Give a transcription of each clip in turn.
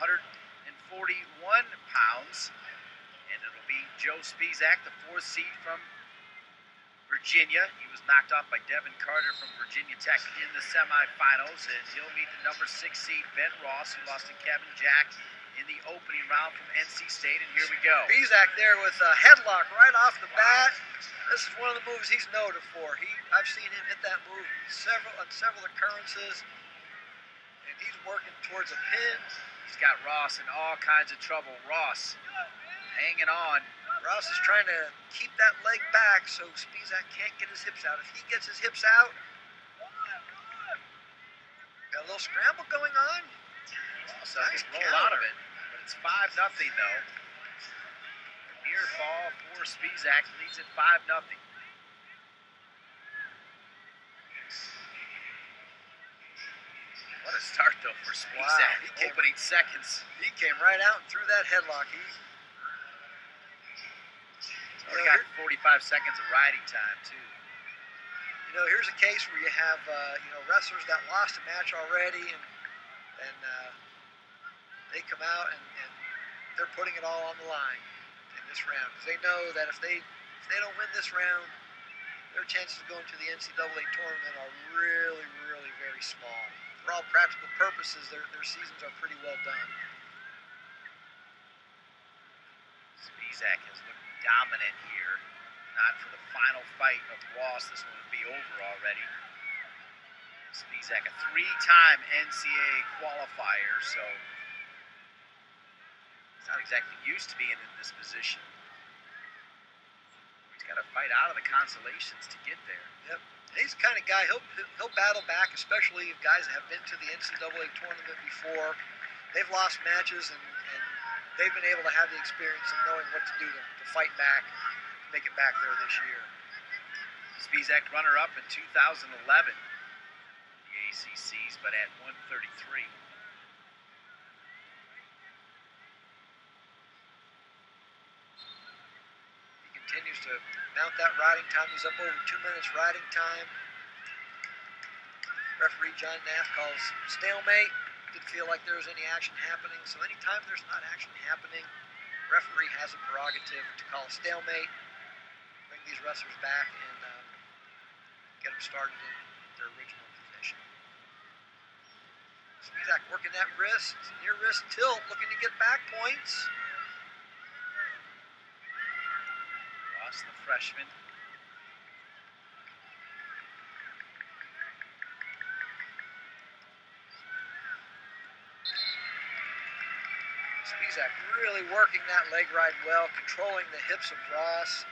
141 pounds. And it'll be Joe Spisak, the 4th seed from Virginia. He was knocked off by Devin Carter from Virginia Tech in the semifinals. And he'll meet the number 6 seed, Ben Ross, who lost to Kevin Jack in the opening round from NC State. And here we go. Spisak there with a headlock right off the bat. This is one of the moves he's noted for. I've seen him hit that move on several occurrences. And he's working towards a pin. He's got Ross in all kinds of trouble. Ross hanging on. Ross is trying to keep that leg back so Spisak can't get his hips out. If he gets his hips out, got a little scramble going on. Ross nice roll out of it, but it's 5-0 though. A near fall for Spisak, leads at 5-0. What a start though for Spisak. Wow. Opening seconds. He came right out and threw that headlock. Already got 45 seconds of riding time too. Here's a case where you have wrestlers that lost a match already, and they come out and they're putting it all on the line in this round because they know that if they don't win this round, their chances of going to the NCAA tournament are really, really very small. For all practical purposes, their seasons are pretty well done. Spisak has looked dominant here. Not for the final fight of Ross. This one would be over already. Spisak, a 3-time NCAA qualifier, so he's not exactly used to being in this position. He's got to fight out of the consolations to get there. Yep. He's the kind of guy, he'll battle back, especially if guys that have been to the NCAA tournament before. They've lost matches, and they've been able to have the experience of knowing what to do to fight back, to make it back there this year. Spisak runner-up in 2011, the ACCs, but at 133. Continues to mount that riding time. He's up over 2 minutes riding time. Referee John Nath calls stalemate. Didn't feel like there was any action happening. So anytime there's not action happening, referee has a prerogative to call a stalemate, bring these wrestlers back, and get them started in their original position. Spisak working that wrist, near wrist tilt, looking to get back points. The freshman. Spisak really working that leg ride well, controlling the hips of Ross,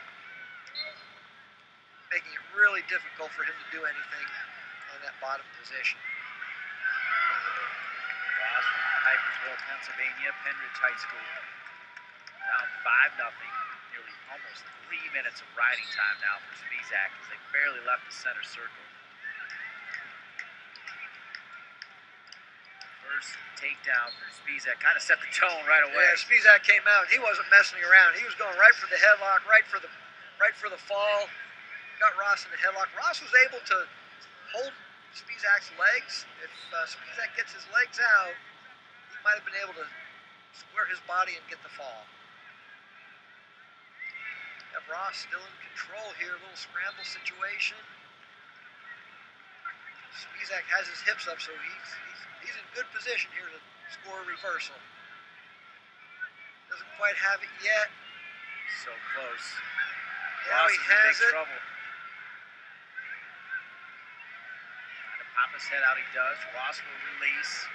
making it really difficult for him to do anything on that bottom position. Ross from Pipersville, Pennsylvania, Penridge High School, down 5-0. Nearly almost 3 minutes of riding time now for Spisak as they barely left the center circle. First takedown for Spisak kind of set the tone right away. Yeah, Spisak came out. He wasn't messing around. He was going right for the headlock, right for the fall. Got Ross in the headlock. Ross was able to hold Spizak's legs. If Spisak gets his legs out, he might have been able to square his body and get the fall. Have Ross still in control here, a little scramble situation. Spisak has his hips up, so he's in good position here to score a reversal. Doesn't quite have it yet. So close. Now Ross he is has in big it. trouble. Trying to pop his head out, he does. Ross will release.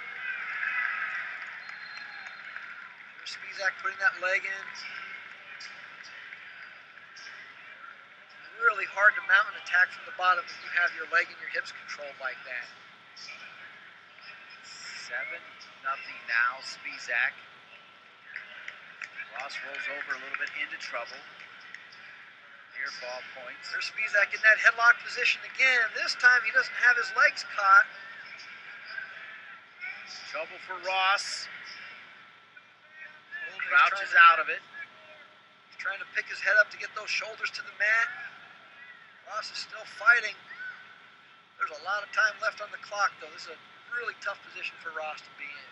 Here's Spisak putting that leg in. Really hard to mount an attack from the bottom if you have your leg and your hips controlled like that. 7-0 now, Spisak. Ross rolls over a little bit into trouble. Near fall points. There's Spisak in that headlock position again. This time he doesn't have his legs caught. Trouble for Ross. Well, Crouches out of it. He's trying to pick his head up to get those shoulders to the mat. Ross is still fighting. There's a lot of time left on the clock, though. This is a really tough position for Ross to be in.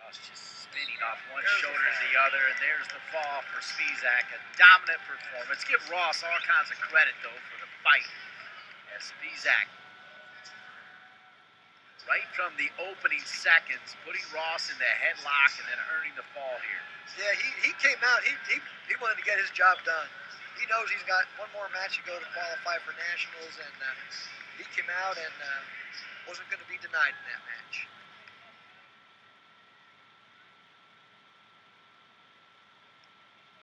Ross just spinning off one There's the shoulder to the fall. other, and there's the fall for Spisak. A dominant performance. Give Ross all kinds of credit, though, for the fight. As Spisak, right from the opening seconds, putting Ross in the headlock and then earning the fall here. Yeah, he came out. He wanted to get his job done. He knows he's got one more match to go to qualify for nationals, and he came out and wasn't going to be denied in that match.